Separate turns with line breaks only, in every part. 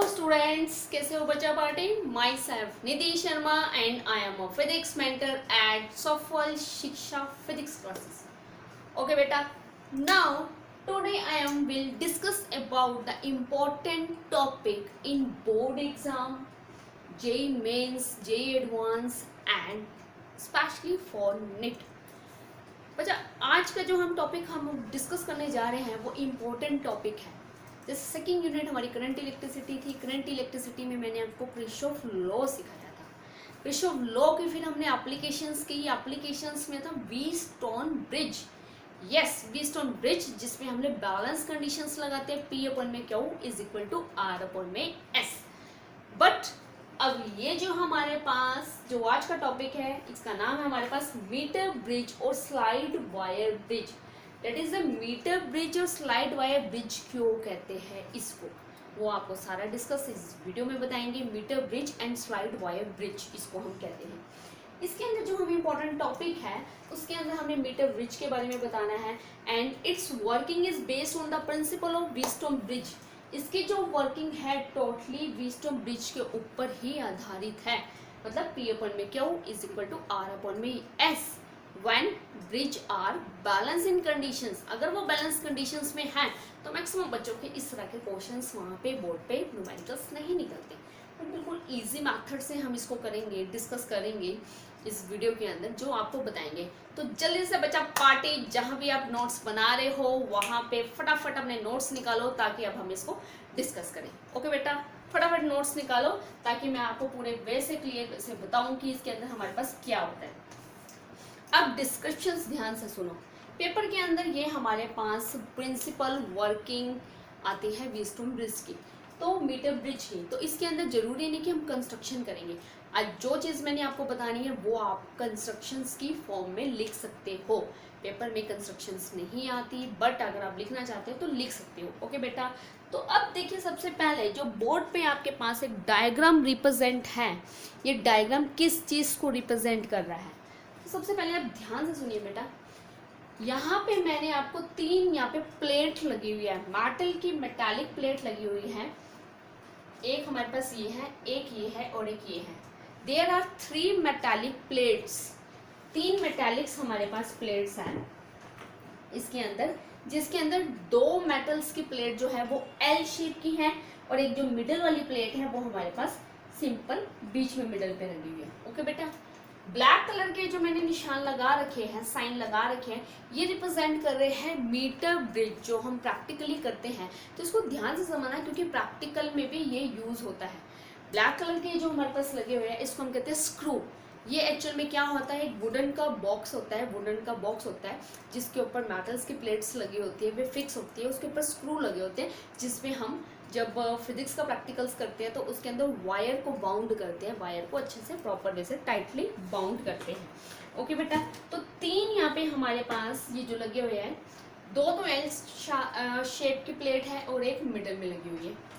Students, कैसे हो बच्चा पार्टी। माई सेल्फ Nidhi Sharma and I am a physics mentor at Safal Shiksha physics classes. Okay बेटा, now today I am will discuss about the important topic in board exam, JEE mains, JEE advance and especially for NET। बच्चा आज का जो हम topic हम discuss करने जा रहे हैं वो इम्पोर्टेंट टॉपिक है। जैसे सेकंड यूनिट हमारी करंट इलेक्ट्रिसिटी थी। करंट इलेक्ट्रिसिटी में मैंने आपको किरचॉफ लॉ सिखाया था। किरचॉफ लॉ की फिर हमने एप्लीकेशंस की। एप्लीकेशंस में था Wheatstone bridge. Yes, Wheatstone bridge, जिसमें हमने बैलेंस कंडीशंस लगाते हैं P अपन में Q is equal to R अपन में S। बट अब ये जो हमारे पास जो आज का टॉपिक है, इसका नाम है हमारे पास मीटर ब्रिज और slide wire bridge. That is the metre bridge और स्लाइड वायर ब्रिज क्यों कहते हैं इसको, वो आपको सारा डिस्कस इस वीडियो में बताएंगे। Metre bridge and slide wire bridge इसको हम कहते हैं। इसके अंदर जो हमें इम्पोर्टेंट टॉपिक है उसके अंदर हमें मीटर ब्रिज के बारे में बताना है and it's working is based on the principle of Wheatstone bridge. इसकी जो वर्किंग है टोटली व्हीटस्टोन ब्रिज के ऊपर ही आधारित है। मतलब P अपन में Q is equal to R अपन में S when bridge are balance in conditions. अगर वो बैलेंस कंडीशंस में है तो मैक्सिमम बच्चों के इस तरह के क्वेश्चंस वहाँ पे बोर्ड पे न्यूमेरिकल्स नहीं निकलते। तो बिल्कुल इजी मेथड से हम इसको करेंगे, डिस्कस करेंगे इस वीडियो के अंदर, जो आपको बताएंगे। तो जल्दी से बच्चा पार्टी, जहाँ भी आप नोट्स बना रहे हो वहाँ पे फटाफट अपने नोट्स निकालो ताकि अब हम इसको डिस्कस करें। ओके बेटा, फटाफट नोट्स निकालो ताकि मैं आपको पूरे वे से क्लियर से बताऊँ कि इसके अंदर हमारे पास क्या होता है। अब डिस्क्रिप्शंस ध्यान से सुनो। पेपर के अंदर ये हमारे पास प्रिंसिपल वर्किंग आती है व्हीटस्टोन ब्रिज की, तो मीटर ब्रिज की। तो इसके अंदर जरूरी नहीं कि हम कंस्ट्रक्शन करेंगे। आज जो चीज़ मैंने आपको बतानी है वो आप कंस्ट्रक्शंस की फॉर्म में लिख सकते हो। पेपर में कंस्ट्रक्शंस नहीं आती, बट अगर आप लिखना चाहते हो तो लिख सकते हो। ओके बेटा, तो अब देखिए सबसे पहले जो बोर्ड पे आपके पास एक डायग्राम रिप्रेजेंट है, ये डायग्राम किस चीज़ को रिप्रेजेंट कर रहा है। तो सबसे पहले आप ध्यान से सुनिए बेटा, यहाँ पे मैंने आपको तीन यहाँ पे प्लेट लगी हुई है, मेटल की मेटालिक प्लेट लगी हुई है। एक हमारे पास ये है, एक ये है और एक ये है। There are 3 metallic plates. 3 metallics हमारे पास प्लेट्स हैं इसके अंदर, जिसके अंदर 2 मेटल्स की प्लेट जो है वो L शेप की है और एक जो मिडल वाली प्लेट है वो हमारे पास सिंपल बीच में मिडल पे लगी हुई है। ओके बेटा, ब्लैक कलर के जो मैंने निशान लगा रखे हैं, साइन लगा रखे हैं, ये रिप्रेजेंट कर रहे हैं मीटर ब्रिज जो हम प्रैक्टिकली करते हैं। तो इसको ध्यान से समझना क्योंकि प्रैक्टिकल में भी ये यूज होता है। ब्लैक कलर के जो हमारे पास लगे हुए हैं इसको हम कहते हैं स्क्रू। ये एक्चुअल में क्या होता है, एक वुडन का बॉक्स होता है, वुडन का बॉक्स होता है जिसके ऊपर मेटल्स की प्लेट्स लगी होती है, वे फिक्स होती है, उसके ऊपर स्क्रू लगे होते हैं, जिसमें हम जब फिजिक्स का प्रैक्टिकल्स करते हैं तो उसके अंदर वायर को बाउंड करते हैं, वायर को अच्छे से प्रॉपर वे से टाइटली बाउंड करते हैं। ओके बेटा, तो 3 यहाँ पे हमारे पास ये जो लगे हुए हैं, 2 तो एल शेप की प्लेट है और एक मिडल में लगी हुई है।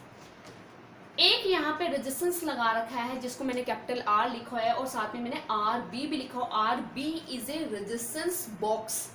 एक यहाँ पे रेजिस्टेंस लगा रखा है जिसको मैंने कैपिटल R लिखा है और साथ में मैंने RB भी लिखा हो। RB is a resistance box.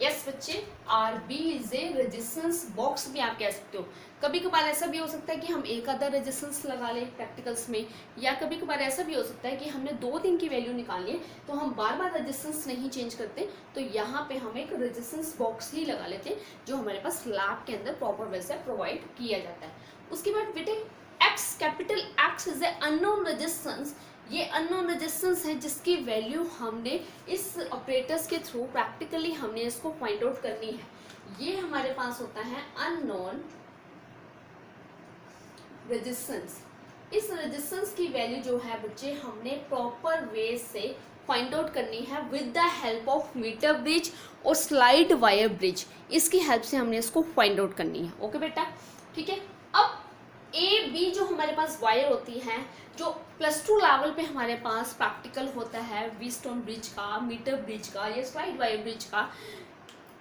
Yes बच्चे, RB is a resistance box भी आप कह सकते हो। कभी कभार ऐसा भी हो सकता है कि हम एक आधा रेजिस्टेंस लगा लें प्रैक्टिकल्स में, या कभी कभार ऐसा भी हो सकता है कि हमने 2-3 की वैल्यू निकाली है तो हम बार बार रेजिस्टेंस नहीं चेंज करते, तो यहाँ पे हम एक रेजिस्टेंस बॉक्स ही लगा लेते हैं जो हमारे पास लैब के अंदर प्रॉपर वे से प्रोवाइड किया जाता है। उसके बाद बेटे X, capital X is a unknown resistance. ये अननोन रेजिस्टेंस है जिसकी वैल्यू हमने इस ऑपरेटर्स के थ्रू प्रैक्टिकली हमने इसको फाइंड आउट करनी है। ये हमारे पास होता है अननोन रेजिस्टेंस। इस रेजिस्टेंस की वैल्यू जो है बच्चे हमने प्रॉपर वे से फाइंड आउट करनी है with the help of metre bridge और स्लाइड वायर ब्रिज। इसकी हेल्प से हमने इसको फाइंड आउट करनी है। ओके बेटा, ठीक है। अब AB जो हमारे पास वायर होती है, जो +2 लेवल पे हमारे पास प्रैक्टिकल होता है व्हीटस्टोन ब्रिज का, मीटर ब्रिज का या स्लाइड वायर ब्रिज का।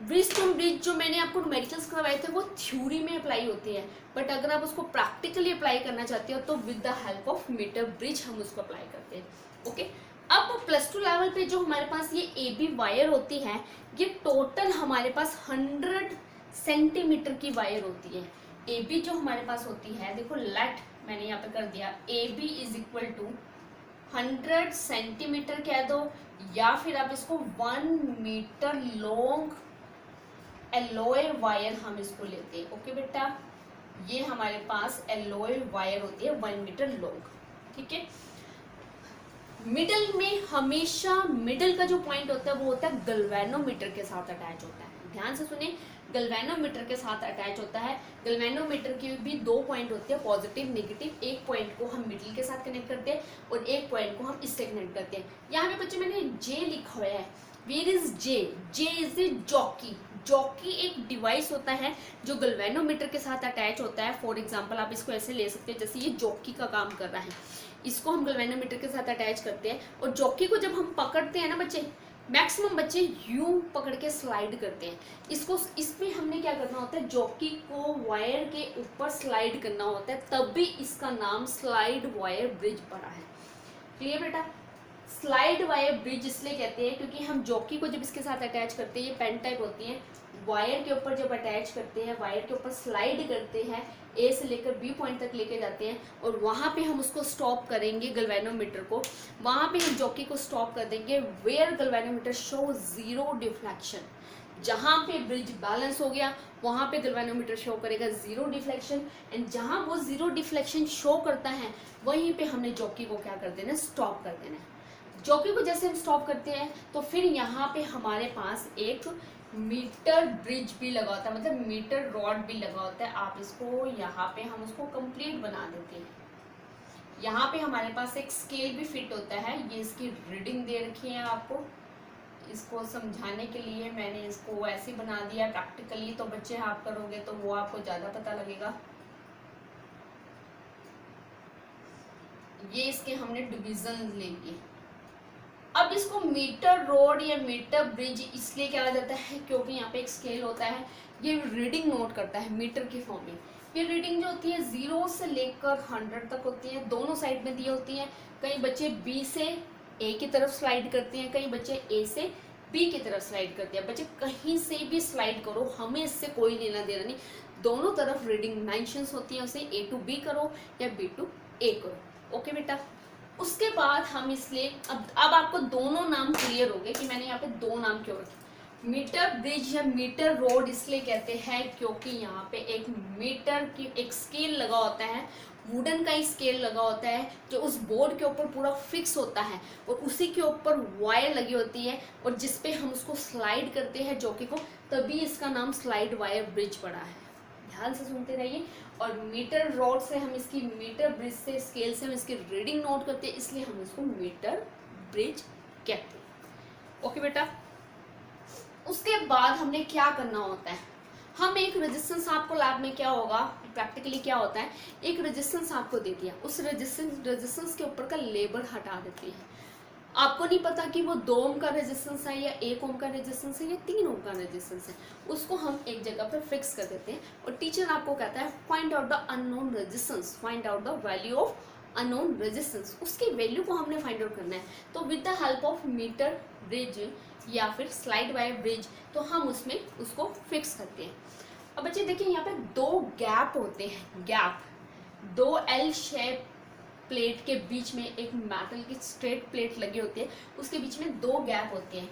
व्हीटस्टोन ब्रिज जो मैंने आपको न्यूमेरिकल्स करवाए थे वो थ्योरी में अप्लाई होती है, बट अगर आप उसको प्रैक्टिकली अप्लाई करना चाहते हो तो with the help of metre bridge हम उसको अप्लाई करते हैं। ओके, अब +2 लेवल पे जो हमारे पास ये AB वायर होती है, ये टोटल हमारे पास 100 सेंटीमीटर की वायर होती है। ए बी जो हमारे पास होती है, देखो लेट मैंने यहाँ पे कर दिया A B is equal to 100 centimetre कह दो, या फिर आप इसको 1 मीटर लॉन्ग एलोए वायर हम इसको लेते हैं। ओके बेटा, ये हमारे पास एलोए वायर होती है 1 मीटर लॉन्ग। ठीक है, मिडल में हमेशा मिडल का जो पॉइंट होता है वो होता है गैल्वेनोमीटर के साथ अटैच होता है। ध्यान से सुने, गैल्वेनोमीटर के साथ अटैच होता है। गैल्वेनोमीटर के भी 2 पॉइंट होते हैं, पॉजिटिव नेगेटिव। एक पॉइंट को हम मिडिल के साथ कनेक्ट करते हैं और एक पॉइंट को हम इससे कनेक्ट करते हैं। यहाँ पे बच्चे मैंने जे लिखा हुआ है, where is J? J is a jockey. Jockey एक डिवाइस होता है जो गैल्वेनोमीटर के साथ अटैच होता है। फॉर एग्जांपल आप इसको ऐसे ले सकते हैं, जैसे ये जॉकी का काम कर रहा है, इसको हम गैल्वेनोमीटर के साथ अटैच करते हैं और जॉकी को जब हम पकड़ते हैं ना बच्चे, मैक्सिमम बच्चे यूं पकड़ के स्लाइड करते हैं इसको। इसमें हमने क्या करना होता है, जॉकी को वायर के ऊपर स्लाइड करना होता है, तब भी इसका नाम स्लाइड वायर ब्रिज पड़ा है। क्लियर बेटा? स्लाइड वायर ब्रिज इसलिए कहते हैं क्योंकि हम जॉकी को जब इसके साथ अटैच करते हैं, ये पेन टाइप होती है, वायर के ऊपर जब अटैच करते हैं, वायर के ऊपर स्लाइड करते हैं, ए से लेकर बी पॉइंट तक लेके जाते हैं और वहाँ पे हम उसको स्टॉप करेंगे गैल्वेनोमीटर को। वहाँ पे हम जॉकी को स्टॉप कर देंगे वेयर गैल्वेनोमीटर शो 0 डिफ्लेक्शन। जहाँ पे ब्रिज बैलेंस हो गया वहाँ पे गैल्वेनोमीटर शो करेगा 0 डिफ्लेक्शन, एंड जहाँ वो 0 डिफ्लेक्शन शो करता है वहीं पे हमने जॉकी को क्या कर देना, स्टॉप कर देना है। जॉकी को जैसे हम स्टॉप करते हैं तो फिर यहाँ पे हमारे पास एक मीटर ब्रिज भी लगा होता है, मतलब मीटर रॉड भी लगा होता है। आप इसको यहाँ पे हम उसको कंप्लीट बना देते हैं। यहाँ पे हमारे पास एक स्केल भी फिट होता है, ये इसकी रीडिंग दे रखी है आपको। इसको समझाने के लिए मैंने इसको ऐसे बना दिया प्रैक्टिकली, तो बच्चे आप करोगे तो वो आपको ज़्यादा पता लगेगा। ये इसके हमने डिविजन ले लिए। अब इसको मीटर रोड या मीटर ब्रिज इसलिए कहा जाता है क्योंकि यहाँ पे एक स्केल होता है, ये रीडिंग नोट करता है मीटर के फॉर्म में। ये रीडिंग जो होती है 0 से लेकर 100 तक होती है, दोनों साइड में दी होती है। कई बच्चे बी से ए की तरफ स्लाइड करते हैं, कई बच्चे ए से बी की तरफ स्लाइड करते हैं। बच्चे कहीं से भी स्लाइड करो, हमें इससे कोई लेना देना नहीं, दोनों तरफ रीडिंग मेंशंस होती है, उसे ए टू बी करो या बी टू ए करो। ओके बेटा, उसके बाद हम इसलिए अब आपको दोनों नाम क्लियर हो गए कि मैंने यहाँ पे 2 नाम क्यों रखे। मीटर ब्रिज या मीटर रोड इसलिए कहते हैं क्योंकि यहाँ पे एक मीटर की एक स्केल लगा होता है, वुडन का ही स्केल लगा होता है जो उस बोर्ड के ऊपर पूरा फिक्स होता है और उसी के ऊपर वायर लगी होती है और जिसपे हम उसको स्लाइड करते हैं जॉकी को, तभी इसका नाम स्लाइड वायर ब्रिज पड़ा है। ध्यान से सुनते रहिए। और मीटर रॉड से हम इसकी, मीटर ब्रिज से, स्केल से हम इसकी रीडिंग नोट करते हैं, इसलिए हम इसको मीटर ब्रिज कहते हैं। ओके बेटा, उसके बाद हमने क्या करना होता है, हम एक रेजिस्टेंस, आपको लैब में क्या होगा, प्रैक्टिकली क्या होता है, एक रेजिस्टेंस आपको दे दिया, उस रेजिस्टेंस के ऊपर का लेबल हटा देते हैं। आपको नहीं पता कि वो 2 ओम का रेजिस्टेंस है या 1 ओम का रेजिस्टेंस है या 3 ओम का रेजिस्टेंस है, उसको हम एक जगह पर फिक्स कर देते हैं और टीचर आपको कहता है find out the unknown resistance, find out the value of unknown resistance. उसकी वैल्यू को हमने फाइंड आउट करना है। तो with the help of metre bridge या फिर स्लाइड वायर ब्रिज, तो हम उसमें उसको फिक्स करते हैं। अब बच्चे देखिए, यहाँ पे 2 गैप होते हैं, गैप, 2 एल शेप प्लेट के बीच में एक मेटल की स्ट्रेट प्लेट लगी होती है, उसके बीच में 2 गैप होते हैं।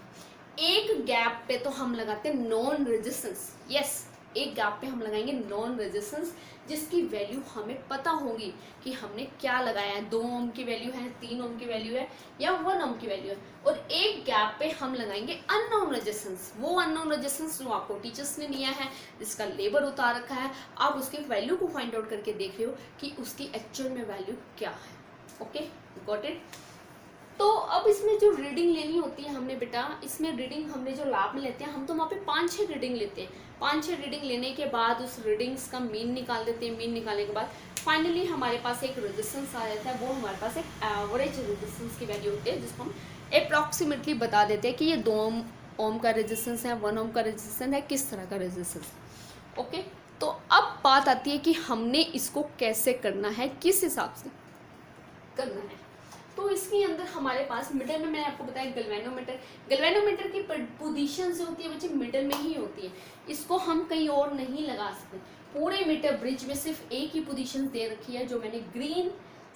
एक गैप पे तो हम लगाते हैं नॉन रेजिस्टेंस, यस, एक गैप पे हम लगाएंगे नॉन रेजिस्टेंस जिसकी वैल्यू हमें पता होगी कि हमने क्या लगाया है, 2 ओम की वैल्यू है, 3 ओम की वैल्यू है या 1 ओम की वैल्यू है। और एक गैप पे हम लगाएंगे अननोन रेजिस्टेंस, वो अननोन रेजिस्टेंस जो आपको टीचर्स ने लिया है, जिसका लेबल उतार रखा है, आप उसकी वैल्यू को फाइंड आउट करके देख रहे हो कि उसकी एक्चुअल में वैल्यू क्या है। Okay, got it. तो अब इसमें जो रीडिंग लेनी होती है हमने बेटा, इसमें रीडिंग हमने जो लैब में लेते हैं, हम तो वहाँ पे 5-6 रीडिंग लेते हैं। 5-6 रीडिंग लेने के बाद उस रीडिंग्स का मीन निकाल देते हैं। मीन निकालने के बाद फाइनली हमारे पास एक रेजिस्टेंस आ जाता है, वो हमारे पास एक एवरेज रेजिस्टेंस की वैल्यू होती है, जिसको हम अप्रॉक्सीमेटली बता देते हैं कि ये 2 ओम का रेजिस्टेंस है, 1 ओम का रेजिस्टेंस है, किस तरह का रेजिस्टेंस। ओके, तो अब बात आती है कि हमने इसको कैसे करना है, किस हिसाब से करना है। तो इसके अंदर हमारे पास मिडल में मैंने आपको बताया गैल्वेनोमीटर, गैल्वेनोमीटर की पोजीशन जो होती है बच्चे मिडल में ही होती है, इसको हम कहीं और नहीं लगा सकते पूरे मीटर ब्रिज में सिर्फ एक ही पोजीशन दे रखी है जो मैंने ग्रीन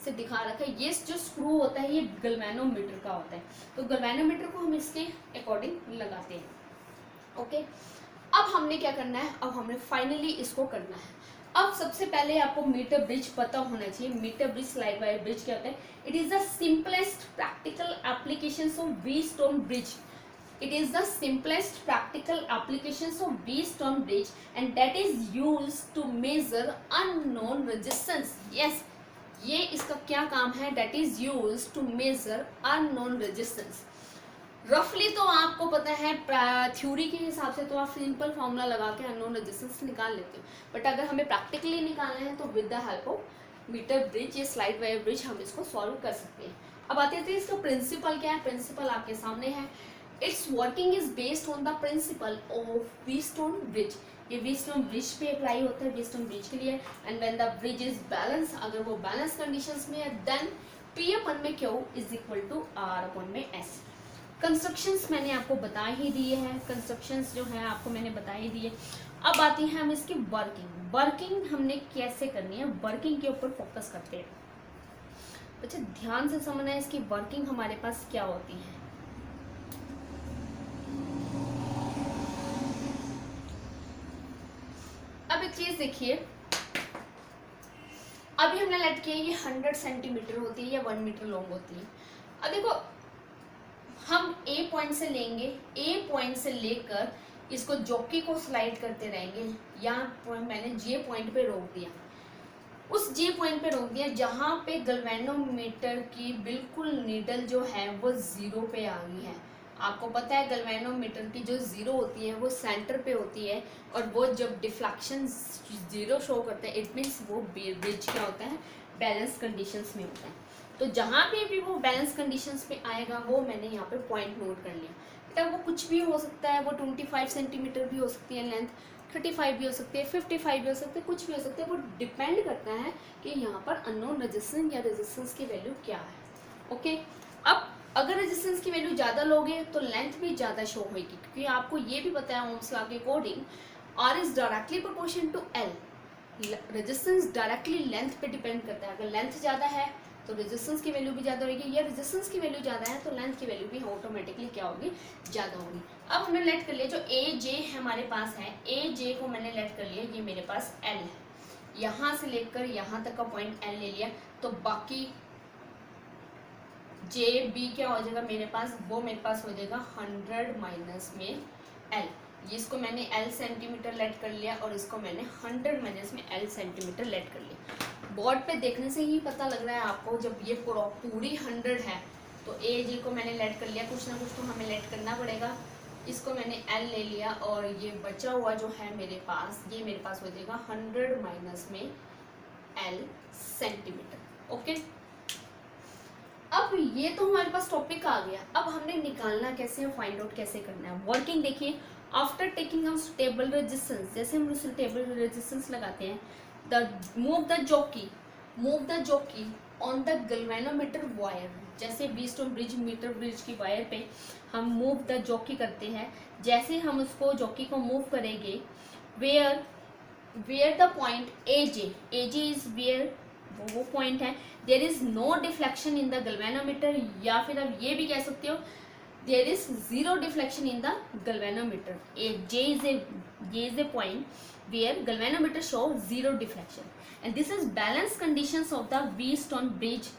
से दिखा रखा है। ये जो स्क्रू होता है ये गैल्वेनोमीटर का होता है, तो गैल्वेनोमीटर को हम इसके अकॉर्डिंग लगाते हैं। ओके, अब हमने क्या करना है, अब हमने फाइनली इसको करना है। अब सबसे पहले आपको मीटर ब्रिज पता होना चाहिए। Metre bridge slide wire bridge क्या होता है? It is the simplest practical application of Wheatstone bridge. It is the simplest practical applications of Wheatstone bridge and that is used to measure unknown resistance. Yes, ये इसका क्या काम है? That is used to measure unknown resistance. रफली तो आपको पता है, थ्योरी के हिसाब से तो आप सिंपल फॉर्मूला लगा के अननोन रेजिस्टेंस निकाल लेते हो, बट अगर हमें प्रैक्टिकली निकालना है तो with the help of metre bridge या स्लाइड वायर ब्रिज हम इसको सॉल्व कर सकते हैं। अब आते थे इसका प्रिंसिपल क्या है। प्रिंसिपल आपके सामने है। Its working is based on the principle of Wheatstone bridge. ये Wheatstone bridge पे अप्लाई होता है, Wheatstone bridge के लिए। And when the bridge is balanced, अगर वो balance conditions में है, then P अपन में Q is equal to R अपन में S। कंस्ट्रक्शंस मैंने आपको बता ही दिए हैं, कंस्ट्रक्शंस जो है आपको मैंने बता ही दिए। अब आती है हम इसकी वर्किंग। वर्किंग हमने कैसे करनी है, वर्किंग के ऊपर फोकस करते हैं। बच्चे ध्यान से समझना है इसकी वर्किंग हमारे पास क्या होती है। अब एक चीज देखिए, अभी हमने लेट किया ये 100 सेंटीमीटर होती है या 1 मीटर लॉन्ग होती है। अब देखो हम ए पॉइंट से लेंगे, ए पॉइंट से लेकर इसको जॉकी को स्लाइड करते रहेंगे। यहाँ मैंने जे पॉइंट पे रोक दिया, उस जे पॉइंट पे रोक दिया जहाँ पे गैल्वेनोमीटर की बिल्कुल नीडल जो है वो 0 पे आ गई है। आपको पता है गैल्वेनोमीटर की जो 0 होती है वो सेंटर पे होती है, और वो जब डिफ्लेक्शन 0 शो करते हैं इट मीन्स वो ब्रिज क्या होता है, बैलेंस कंडीशंस में होता है। तो जहाँ पे भी वो बैलेंस कंडीशंस पे आएगा वो मैंने यहाँ पे पॉइंट नोट कर लिया। बेटा वो कुछ भी हो सकता है, वो 25 सेंटीमीटर भी हो सकती है लेंथ, 35 भी हो सकती है, 55 भी हो सकती है, कुछ भी हो सकता है। वो डिपेंड करता है कि यहाँ पर अननोन रेजिस्टेंस या रेजिस्टेंस की वैल्यू क्या है। ओके, अब अगर रेजिस्टेंस की वैल्यू ज़्यादा लोगे तो लेंथ भी ज़्यादा शो होगी, क्योंकि आपको ये भी पता है ओम्स लॉ के according R is directly proportion to L. Resistance directly length पे डिपेंड करता है। अगर लेंथ ज़्यादा है तो रेजिस्टेंस की वैल्यू भी ज़्यादा होगी, या रेजिस्टेंस की वैल्यू ज़्यादा है तो लेंथ की वैल्यू भी ऑटोमेटिकली क्या होगी, ज़्यादा होगी। अब हमने लेट कर लिया जो ए जे हमारे पास है, ए जे को मैंने लेट कर लिया, ये मेरे पास एल है, यहाँ से लेकर यहाँ तक का पॉइंट एल ले लिया, तो बाकी जे बी क्या हो जाएगा मेरे पास, वो मेरे पास हो जाएगा 100 माइनस में एल। इसको मैंने एल सेंटीमीटर लेट कर लिया और इसको मैंने 100 माइनस में एल सेंटीमीटर लेट कर लिया। बोर्ड पे देखने से ही पता लग रहा है आपको, जब ये पूरी 100 है तो ए जे को मैंने लेट कर लिया, कुछ ना कुछ तो हमें लेट करना पड़ेगा। इसको मैंने एल ले लिया और ये बचा हुआ जो है मेरे पास, ये मेरे पास हो जाएगा 100 माइनस में एल सेंटीमीटर। ओके, अब ये तो हमारे पास टॉपिक आ गया। अब हमने निकालना कैसे है, फाइंड आउट कैसे करना है। वर्किंग देखिए, आफ्टर टेकिंग हम सुटेबल रेजिस्टेंस, जैसे हम सुटेबल रेजिस्टेंस लगाते हैं, move the jockey on the galvanometer wire. जैसे व्हीटस्टोन ब्रिज मीटर ब्रिज की वायर पे हम मूव द जॉकी करते हैं, जैसे हम उसको जॉकी को मूव करेंगे, where the point A J is where, वो पॉइंट है, there is no deflection in the galvanometer, या फिर आप ये भी कह सकते हो there is 0 deflection in the galvanometer. J is a point where galvanometer show 0 deflection and this is balance conditions of the Wheatstone bridge.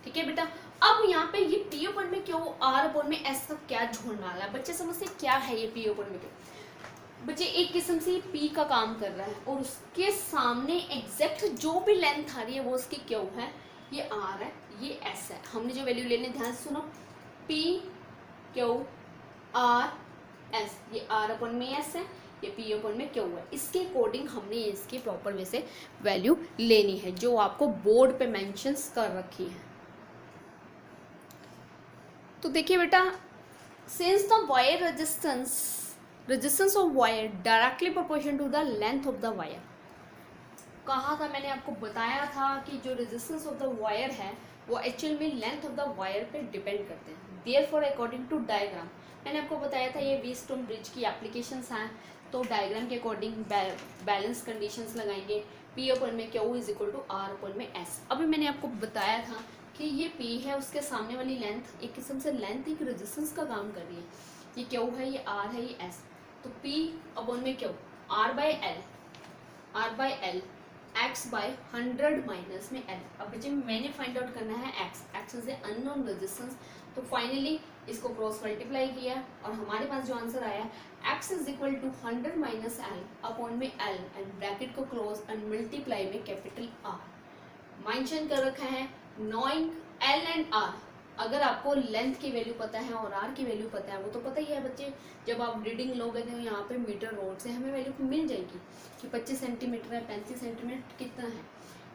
ठीक है बेटा, अब यहाँ पे ये पी ओपन में क्यों, आर ओपन में एस का क्या जोड़ने वाला है, बच्चे समझते क्या है ये पी ओपन में क्यों। बच्चे एक किस्म से पी का काम कर रहा है और उसके सामने एग्जैक्ट जो भी लेंथ आ रही है वो उसकी क्यू है, ये आर है, ये एस है। हमने जो वैल्यू लेने, ध्यान से सुनो, पी क्यू आर एस, ये आर अपन में एस है, ये पी अपन में क्यू है। इसके अकॉर्डिंग हमने इसकी प्रॉपर वे से वैल्यू लेनी है जो आपको बोर्ड पे मेंशंस कर रखी है। तो देखिए बेटा, since the wire resistance of wire directly proportion to the length of the wire, कहा था मैंने आपको बताया था कि जो रेजिस्टेंस ऑफ द वायर है वो एक्चुअल में लेंथ ऑफ द वायर पे डिपेंड करते हैं। देयरफॉर अकॉर्डिंग टू डायग्राम, मैंने आपको बताया था ये व्हीटस्टोन ब्रिज की एप्लीकेशंस हैं, तो डायग्राम के अकॉर्डिंग बैलेंस कंडीशंस लगाएंगे। P अपन में Q is equal to R अपन में S। अभी मैंने आपको बताया था कि ये P है, उसके सामने वाली लेंथ एक किस्म से लेंथ एक रेजिस्टेंस का काम कर रही है। ये Q है, ये R है, ये S। तो P अपन में Q R by L X by 100 minus में एल। अब बच्चे मैंने फाइंड आउट करना है X is a unknown resistance. तो फाइनली इसको क्रॉस मल्टीप्लाई किया और हमारे पास जो आंसर आया X is equal to 100 minus L upon में एल एंड ब्रैकेट को क्लोज एंड मल्टीप्लाई में कैपिटल आर। मेंशन कर रखा है नोइंग एल एंड आर। अगर आपको लेंथ की वैल्यू पता है और आर की वैल्यू पता है, वो तो पता ही है बच्चे, जब आप रीडिंग लोगे तो यहाँ पे मीटर रोड से हमें वैल्यू मिल जाएगी कि 25 सेंटीमीटर है, 35 सेंटीमीटर कितना है।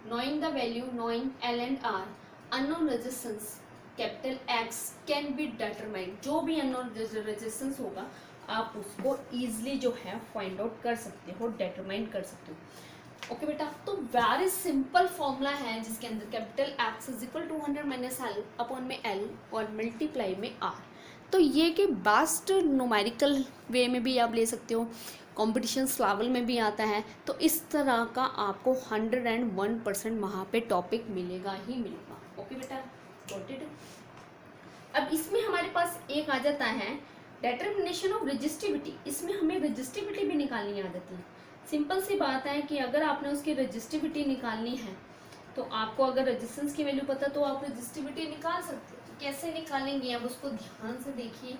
Knowing the value, knowing L and R, unknown resistance capital X can be determined. जो भी अननोन रेजिस्टेंस होगा आप उसको ईजिली जो है फाइंड आउट कर सकते हो, डिटरमाइन कर सकते हो। ओके बेटा, तो वेरी सिंपल फॉर्मूला है जिसके अंदर capital X is equal to 100 minus L upon में एल और मल्टीप्लाई में आर। तो ये कि बेस्ट न्यूमेरिकल वे में भी आप ले सकते हो, कॉम्पिटिशन लेवल में भी आता है। तो इस तरह का आपको 101% वहाँ पे टॉपिक मिलेगा ही मिलेगा। ओके बेटा, गॉट इट। अब इसमें हमारे पास एक आ जाता है डिटरमिनेशन ऑफ रेजिस्टिविटी। इसमें हमें रेजिस्टिविटी भी निकालनी आ जाती है। सिंपल सी बात है कि अगर आपने उसकी रेजिस्टिविटी निकालनी है तो आपको अगर रेजिस्टेंस की वैल्यू पता तो आप रेजिस्टिविटी निकाल सकते हो। तो कैसे निकालेंगे अब उसको ध्यान से देखिए।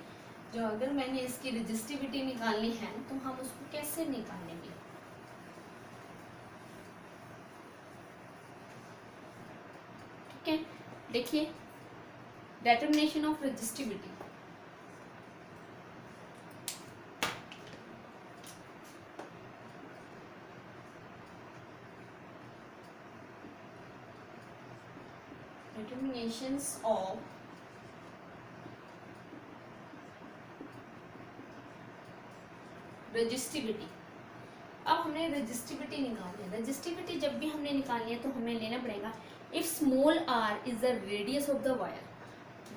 जो अगर मैंने इसकी रेजिस्टिविटी निकालनी है तो हम उसको कैसे निकालेंगे। ठीक है, देखिए determination of resistivity. Determinations of resistivity. अब हमने रेजिस्टिविटी निकालनी है। रेजिस्टिविटी जब भी हमने निकालनी है तो हमें लेना पड़ेगा if small R is the radius of the wire.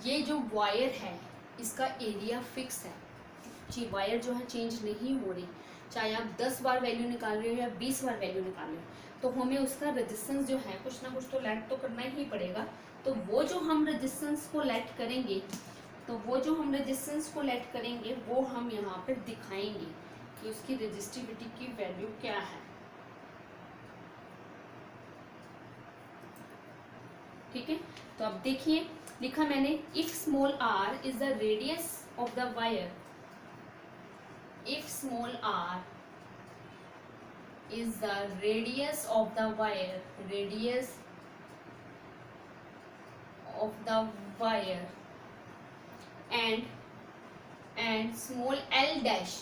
ये जो वायर है इसका एरिया फिक्स है जी, वायर जो है चेंज नहीं हो रही, चाहे आप 10 बार वैल्यू निकाल रहे हो या 20 बार वैल्यू निकाल रहे हो, तो हमें उसका रेजिस्टेंस जो है कुछ ना कुछ तो लेट तो करना ही पड़ेगा। तो वो जो हम रेजिस्टेंस को लेट करेंगे वो हम यहाँ पर दिखाएंगे कि उसकी रेजिस्टिविटी की वैल्यू क्या है। ठीक है, तो अब देखिए लिखा मैंने if small R is the radius of the wire, if small r is the radius of the wire, and small l dash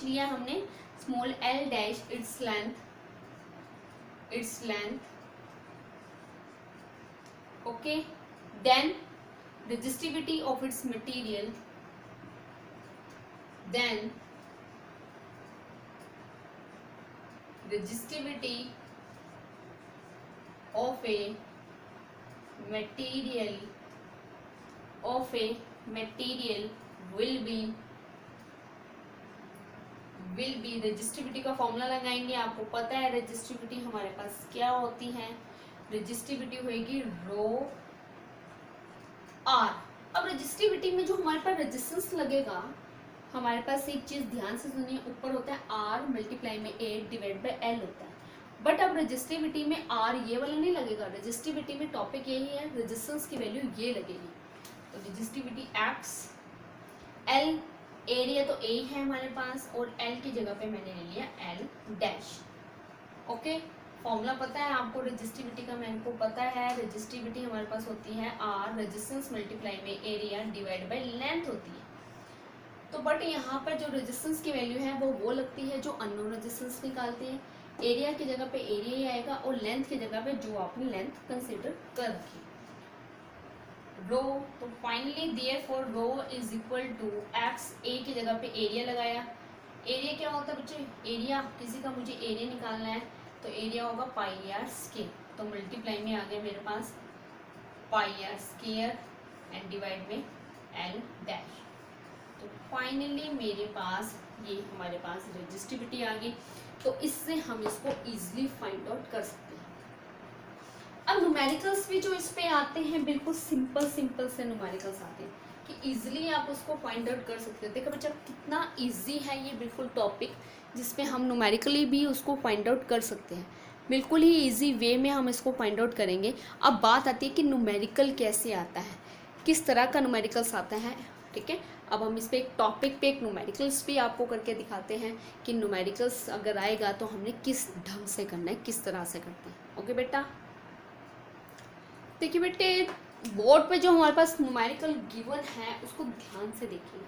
लिया हमने, small l dash its length, okay, then resistivity of its material, then resistivity of a material will be resistivity का formula लगाएंगे। आपको पता है resistivity हमारे पास क्या होती है, रेजिस्टिविटी होगी रो आर। अब रेजिस्टिविटी में जो हमारे पास रेजिस्टेंस लगेगा, हमारे पास एक चीज ध्यान से सुनिए, ऊपर होता है आर मल्टीप्लाई में ए डिवाइड बाई एल होता है। बट अब रेजिस्टिविटी में आर ये वाला नहीं लगेगा, रेजिस्टिविटी में टॉपिक यही है, रेजिस्टेंस की वैल्यू ये लगेगी। तो रेजिस्टिविटी एक्स, एल एरिया तो ए है हमारे पास और एल की जगह पे मैंने ले लिया एल डैश। ओके, फॉर्मूला पता है आपको रेजिस्टिविटी का, मेरे को पता है रेजिस्टिविटी हमारे पास होती है आर रेजिस्टेंस मल्टीप्लाई में एरिया डिवाइड बाई लेंथ होती है। तो बट यहाँ पर जो रेजिस्टेंस की वैल्यू है वो लगती है जो अननोन रेजिस्टेंस निकालते हैं। एरिया की जगह पे एरिया ही आएगा और लेंथ की जगह पे जो आपने लेंथ कंसीडर कर रखी रो। तो finally therefore rho is equal to x, a की जगह पे एरिया लगाया। एरिया क्या होता है बच्चे, एरिया किसी का मुझे एरिया निकालना है तो एरिया होगा पाई आर स्क्वायर। तो मल्टीप्लाई में आ गया मेरे पास पाई आर स्क्वायर एंड डिवाइड में एल डैश। तो फाइनली मेरे पास ये हमारे पास रेजिस्टिविटी आ गई। तो इससे हम इसको इजीली फाइंड आउट कर सकते हैं। अब न्यूमेरिकल्स भी जो इस पे आते हैं बिल्कुल सिंपल से न्यूमेरिकल्स आते हैं कि इजीली आप उसको फाइंड आउट कर सकते हैं। देखो बच्चा कितना इजी है ये बिल्कुल टॉपिक, जिसपे हम न्यूमेरिकली भी उसको फाइंड आउट कर सकते हैं। बिल्कुल ही इजी वे में हम इसको फाइंड आउट करेंगे। अब बात आती है कि न्यूमेरिकल कैसे आता है, किस तरह का न्यूमेरिकल्स आता है। ठीक है, अब हम इस पे एक टॉपिक पे एक न्यूमेरिकल्स भी आपको करके दिखाते हैं कि न्यूमेरिकल्स अगर आएगा तो हमने किस ढंग से करना है, किस तरह से करते हैं। ओके बेटा, देखिए बेटे बोर्ड पे जो हमारे पास न्यूमेरिकल गिवन है उसको ध्यान से देखिए।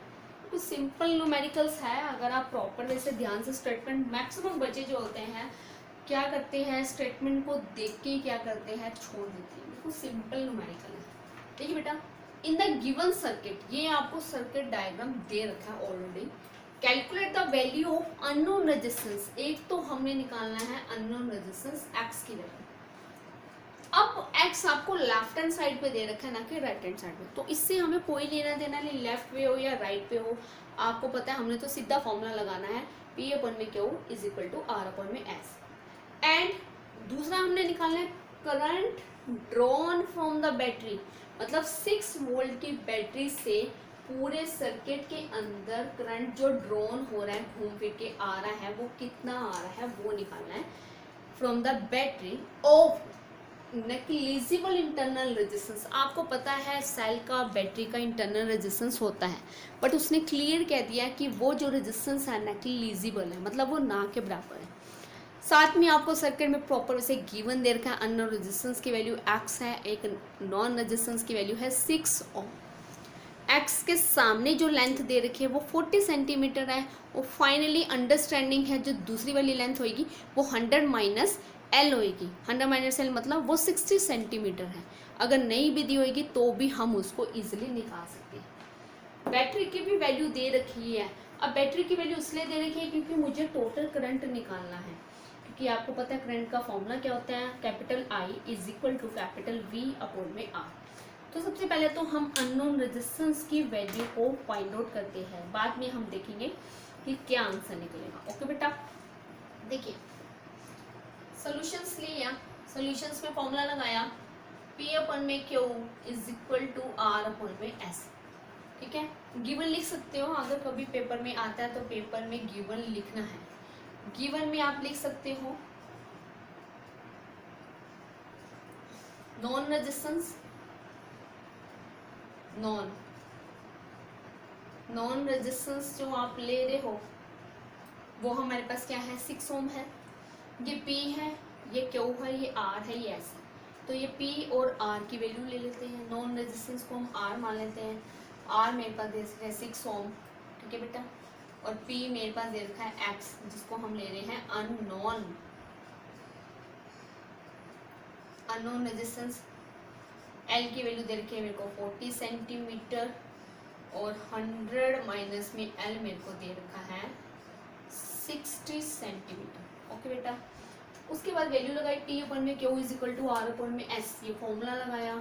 तो सिंपल न्यूमेरिकल्स है, अगर आप प्रॉपर वे से ध्यान से स्टेटमेंट, मैक्सिमम बच्चे जो होते हैं क्या करते हैं, स्टेटमेंट को देख के क्या करते हैं, छोड़ देते हैं। बिल्कुल सिंपल न्यूमेरिकल है। देखिए बेटा, इन द गिवन सर्किट, ये आपको सर्किट डायग्राम दे रखा है already. Calculate the value of unknown resistance, एक तो हमने निकालना है अननोन रेजिस्टेंस एक्स की वैल्यू। अब x आपको लेफ्ट हैंड साइड पे दे रखा है, ना कि राइट हैंड साइड पे, तो इससे हमें कोई लेना देना नहीं, लेफ्ट पे हो या राइट पे हो। आपको पता है हमने तो सीधा फॉर्मूला लगाना है P/Q is equal to R/S। And दूसरा हमने निकालना है current drawn from the battery, मतलब 6 वोल्ट की बैटरी से पूरे सर्किट के अंदर करंट जो ड्रॉन हो रहा है, घूम फिर के आ रहा है, वो कितना आ रहा है वो निकालना है from the battery of negligible internal resistance. आपको पता है सेल का, बैटरी का इंटरनल रेजिस्टेंस होता है, बट उसने क्लियर कह दिया कि वो जो रेजिस्टेंस है नेग्लिजिबल है, मतलब वो ना के बराबर है। साथ में आपको सर्किट में प्रॉपर वैसे गिवन दे रखा है, अननोन रेजिस्टेंस की वैल्यू x है, एक नॉन रेजिस्टेंस की वैल्यू है 6 ओम। x के सामने जो लेंथ दे रखी है वो 40 सेंटीमीटर है। और फाइनली अंडरस्टैंडिंग है जो दूसरी वाली लेंथ होगी वो 100 माइनस एल होएगी। 100 माइनस एल मतलब वो 60 सेंटीमीटर है। अगर नहीं भी दी होएगी तो भी हम उसको इजीली निकाल सकते हैं। बैटरी की भी वैल्यू दे रखी है। अब बैटरी की वैल्यू इसलिए दे रखी है क्योंकि मुझे टोटल करंट निकालना है, क्योंकि आपको पता है करंट का फॉर्मूला क्या होता है, capital I is equal to capital V/R। तो सबसे पहले तो हम अननोन रेजिस्टेंस की वैल्यू को फाइंड आउट करते हैं, बाद में हम देखेंगे कि क्या आंसर निकलेगा। ओके बेटा, देखिए सॉल्यूशंस लिया, सॉल्यूशंस में फॉर्मूला लगाया P/Q is equal to R/S। ठीक है, गिवन लिख सकते हो, अगर कभी पेपर में आता है तो पेपर में गिवन लिखना है। गिवन में आप लिख सकते हो नॉन रेजिस्टेंस, नॉन रेजिस्टेंस जो आप ले रहे हो वो हमारे पास क्या है, 6 ओम है। ये P है, ये Q है, ये R है, ये S है। तो ये P और R की वैल्यू ले लेते हैं। नॉन रेजिस्टेंस को हम R मान लेते हैं। R मेरे पास दे रखा है 6 ओम, ठीक है बेटा। और P मेरे पास दे रखा है X, जिसको हम ले रहे हैं अननोन रेजिस्टेंस। L की वैल्यू दे रखी है मेरे को 40 सेंटीमीटर और 100 माइनस में L मेरे को दे रखा है 60 सेंटीमीटर। ओके बेटा, उसके बाद वैल्यू लगाई P/Q is equal to R/S। ये फॉर्मूला लगाया,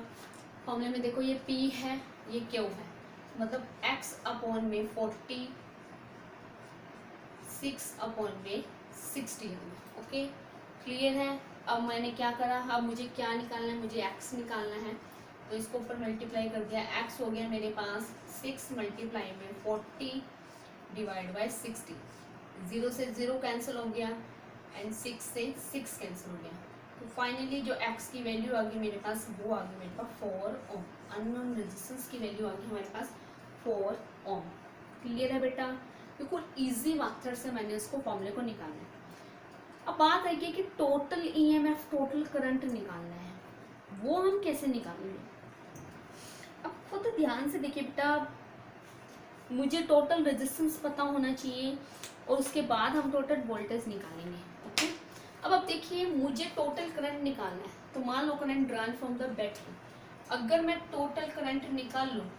फॉर्मूले में देखो ये P है, ये Q है, मतलब X/40 6/60 है। ओके, क्लियर है। अब मैंने क्या करा, अब मुझे क्या निकालना है, मुझे x निकालना है, तो इसको ऊपर मल्टीप्लाई कर दिया। x हो गया मेरे पास 6 मल्टीप्लाई में 40 डिवाइड बाय 60। 0 से 0 कैंसिल हो गया एंड 6 से 6 कैंसिल हो गया। तो फाइनली जो x की वैल्यू आ गई मेरे पास, वो आ गई मेरे पास 4 ओम। अननोन रेजिस्टेंस की वैल्यू आ गई हमारे पास 4 ओम। क्लियर है बेटा, बिल्कुल इजी मेथड से मैंने इसको फॉर्मूले को निकालना है। अब बात आई कि टोटल EMF, टोटल करंट निकालना है, वो हम कैसे निकालेंगे। अब खुद ध्यान से देखिए बेटा, मुझे टोटल रेजिस्टेंस पता होना चाहिए और उसके बाद हम टोटल वोल्टेज निकालेंगे। ओके, अब आप देखिए मुझे टोटल करंट निकालना है, तो मान लो current drawn from the battery. अगर मैं टोटल करंट निकाल लूँ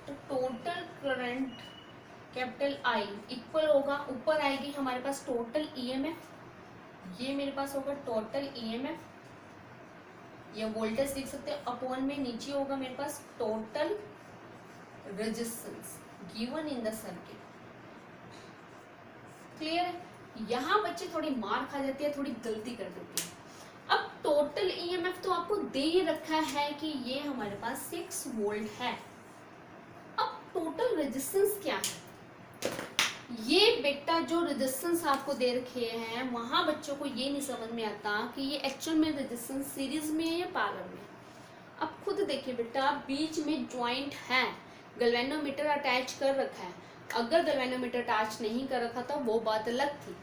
तो total current capital I equal होगा, ऊपर आएगी हमारे पास टोटल EMF, ये मेरे पास होगा टोटल EMF, या वोल्टेज लिख सकते हैं, अपॉन में नीचे होगा मेरे पास total resistance given in the circuit. Clear है? यहाँ बच्चे थोड़ी मार खा जाती है, थोड़ी गलती कर देते हैं। अब टोटल ईएमएफ तो आपको दे ही रखा है कि ये हमारे पास 6 वोल्ट है। अब टोटल रेजिस्टेंस क्या है? ये बेटा जो रेजिस्टेंस आपको दे रखे हैं वहां बच्चों को ये नहीं समझ में आता कि ये एक्चुअल में रेजिस्टेंस सीरीज में है या पैरेलल में। अब खुद देखिए बेटा, बीच में ज्वाइंट है, गैल्वेनोमीटर अटैच कर रखा है। अगर गैल्वेनोमीटर अटैच नहीं कर रखा था वो बात अलग थी।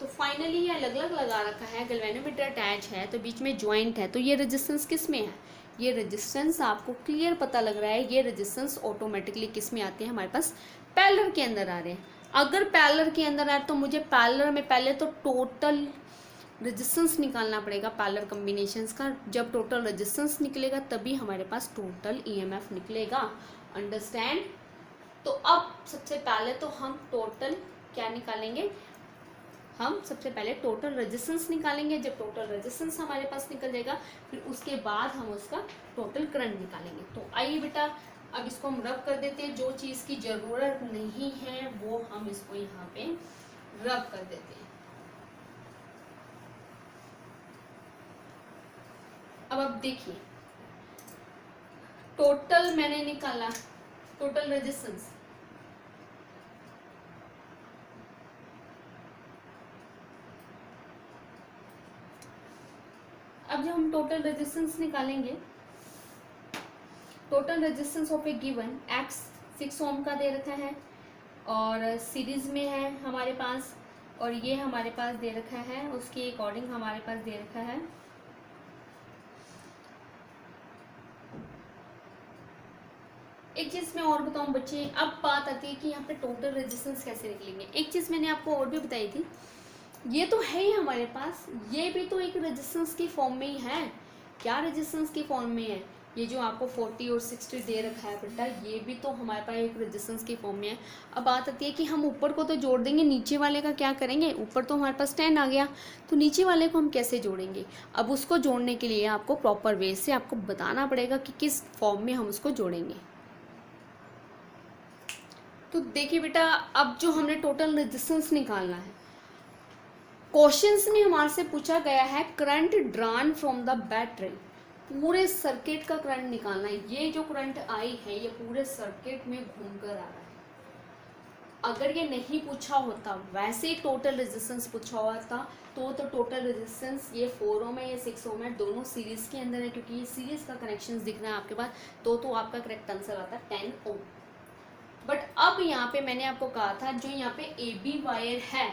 तो फाइनली ये अलग अलग लगा रखा है, गैल्वेनोमीटर अटैच है तो बीच में ज्वाइंट है। तो ये रेजिस्टेंस किस में है? ये रेजिस्टेंस आपको क्लियर पता लग रहा है, ये रेजिस्टेंस ऑटोमेटिकली किस में आते हैं? हमारे पास पैरेलल के अंदर आ रहे हैं। अगर पैरेलल के अंदर आए तो मुझे पैरेलल में पहले तो टोटल रेजिस्टेंस निकालना पड़ेगा पैरेलल कॉम्बिनेशंस का। जब टोटल रेजिस्टेंस निकलेगा तभी हमारे पास टोटल ईएमएफ निकलेगा। अंडरस्टैंड? तो अब सबसे पहले तो हम टोटल क्या निकालेंगे? हम सबसे पहले टोटल रेजिस्टेंस निकालेंगे। जब टोटल रेजिस्टेंस हमारे पास निकल जाएगा फिर उसके बाद हम उसका टोटल करंट निकालेंगे। तो आइए बेटा अब इसको हम रब कर देते हैं। जो चीज़ की ज़रूरत नहीं है वो हम इसको यहाँ पे रब कर देते हैं। अब देखिए, टोटल मैंने निकाला, टोटल रेजिस्टेंस अब जब हम टोटल रेजिस्टेंस निकालेंगे, total resistance of A given x 6 ओम का दे रखा है और सीरीज में है हमारे पास, और ये हमारे पास दे रखा है, उसके अकॉर्डिंग हमारे पास दे रखा है एक चीज़ मैं और बताऊं बच्चे। अब बात आती है कि यहाँ पे टोटल रेजिस्टेंस कैसे निकलेंगे। एक चीज़ मैंने आपको और भी बताई थी, ये तो है ही हमारे पास, ये भी तो एक रेजिस्टेंस की फॉर्म में ही है। क्या रेजिस्टेंस की फॉर्म में है? ये जो आपको 40 और 60 दे रखा है बेटा, ये भी तो हमारे पास एक रेजिस्टेंस की फॉर्म में है। अब बात आती है कि हम ऊपर को तो जोड़ देंगे, नीचे वाले का क्या करेंगे? ऊपर तो हमारे पास 10 आ गया, तो नीचे वाले को हम कैसे जोड़ेंगे? अब उसको जोड़ने के लिए आपको प्रॉपर वे से आपको बताना पड़ेगा कि किस फॉर्म में हम उसको जोड़ेंगे। तो देखिए बेटा, अब जो हमने टोटल रेजिस्टेंस निकालना है, क्वेश्चंस में हमारे से पूछा गया है current drawn from the battery. पूरे सर्किट का करंट निकालना है। ये जो करंट आई है ये पूरे सर्किट में घूमकर आ रहा है। अगर ये नहीं पूछा होता, वैसे ही टोटल रेजिस्टेंस पूछा हुआ था तो टोटल रेजिस्टेंस ये 4 ओम है, ये 6 ओम है, दोनों सीरीज के अंदर है क्योंकि ये सीरीज का कनेक्शन दिख रहा है आपके पास, तो आपका करेक्ट आंसर आता है 10 ओम। बट अब यहाँ पे मैंने आपको कहा था जो यहाँ पे ए बी वायर है,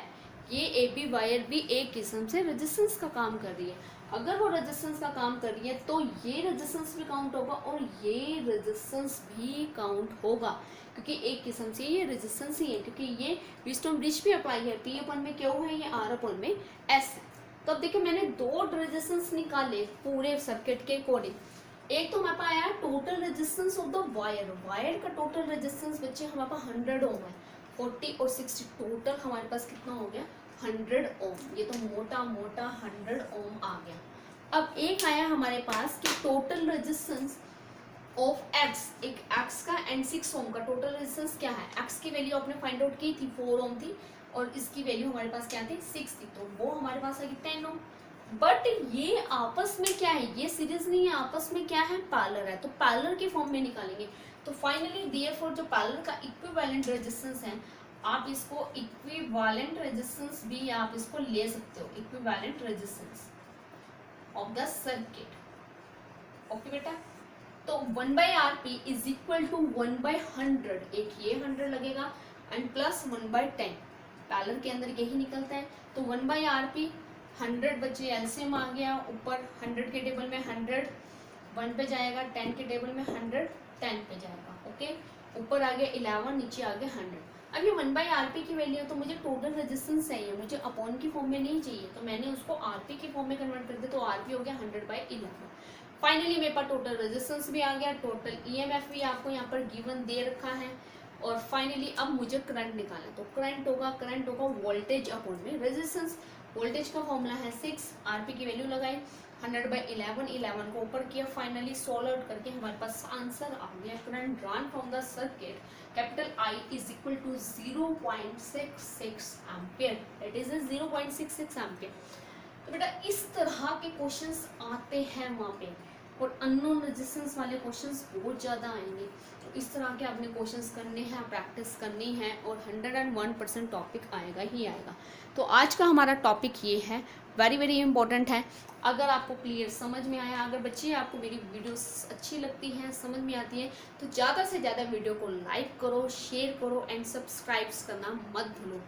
ये ए बी वायर भी एक किस्म से रेजिस्टेंस का काम कर रही है। अगर वो रेजिस्टेंस का काम कर रही है तो ये रेजिस्टेंस भी काउंट होगा और ये रेजिस्टेंस भी काउंट होगा, क्योंकि एक किस्म से ये रेजिस्टेंस ही है, क्योंकि ये व्हीटस्टोन ब्रिज भी अप्लाई है, पी अपन में क्यू है, ये आर अपन में एस है। तो अब देखिए मैंने 2 रेजिस्टेंस निकाले पूरे सर्किट के अकॉर्डिंग। एक तो हमारे पास आया total resistance of the wire, wire का टोटल रेजिस्टेंस बच्चे हमारे पास 100 ओम है, 40 और 60 टोटल हमारे पास कितना हो गया 100 ओम। ये तो मोटा मोटा 100 ओम आ गया। अब एक आया हमारे पास कि टोटल रेजिस्टेंस ऑफ एक्स, एक एक्स का एंड 6 ओम का टोटल रेजिस्टेंस क्या है। एक्स की वैल्यू आपने फाइंड आउट की थी 4 ओम थी और इसकी वैल्यू हमारे पास क्या थी 6 थी, तो वो हमारे पास आएगी 10 ओम। बट ये आपस में क्या है, ये सीरीज नहीं है, आपस में क्या है पैरेलल है, तो पैरेलल की फॉर्म में निकालेंगे। तो फाइनली देयरफॉर जो पैरेलल का इक्विवेलेंट रेजिस्टेंस है, आप इसको इक्विवेलेंट रेजिस्टेंस भी आप इसको ले सकते हो, equivalent resistance of the circuit. Okay बेटा, तो 1/RP इज इक्वल टू 1/100, एक ये 100 लगेगा एंड प्लस 1/10, पैरेलल के अंदर यही निकलता है। तो 1/RP 100 बचे, एलसीएम आ गया, ऊपर 100 के टेबल में 100 1 पे जाएगा, 10 के टेबल में 100 10 पे जाएगा। ओके, ऊपर आ गया 11, नीचे आ गया 100। अब ये 1/RP की वैल्यू है तो मुझे टोटल रेजिस्टेंस चाहिए, मुझे अपॉन की फॉर्म में नहीं चाहिए, तो मैंने उसको आरपी की फॉर्म में कन्वर्ट कर दिया, तो आरपी हो गया 100/11। फाइनली मेरे पास टोटल रेजिस्टेंस भी आ गया, टोटल ईएमएफ भी आपको यहाँ पर गिवन दे रखा है, और फाइनली अब मुझे करंट निकालना है। तो करंट होगा वोल्टेज अपॉन में रेजिस्टेंस। वोल्टेज का फॉर्मूला है 6, आरपी की वैल्यू लगाई, 100/11 को ऊपर किया, फाइनली सोल्व आउट करके हमारे पास आंसर आ गया। Current drawn from the circuit capital I is equal to 0.66 ampere, that is 0.66 ampere. तो बेटा इस तरह के क्वेश्चंस आते हैं वहाँ पे, और अननोन रेजिस्टेंस वाले क्वेश्चंस बहुत ज़्यादा आएंगे। तो इस तरह के आपने क्वेश्चंस करने हैं, प्रैक्टिस करनी है, और 101% टॉपिक आएगा ही आएगा। तो आज का हमारा टॉपिक ये है, वेरी वेरी इंपॉर्टेंट है। अगर आपको क्लियर समझ में आया, अगर बच्चे आपको मेरी वीडियोस अच्छी लगती हैं, समझ में आती है, तो ज़्यादा से ज़्यादा वीडियो को लाइक करो, शेयर करो एंड सब्सक्राइब्स करना मत भूलो।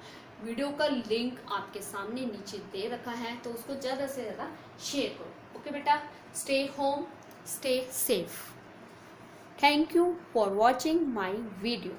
वीडियो का लिंक आपके सामने नीचे दे रखा है, तो उसको ज़्यादा से ज़्यादा शेयर करो। ओके बेटा, stay home, stay safe. Thank you for watching my video.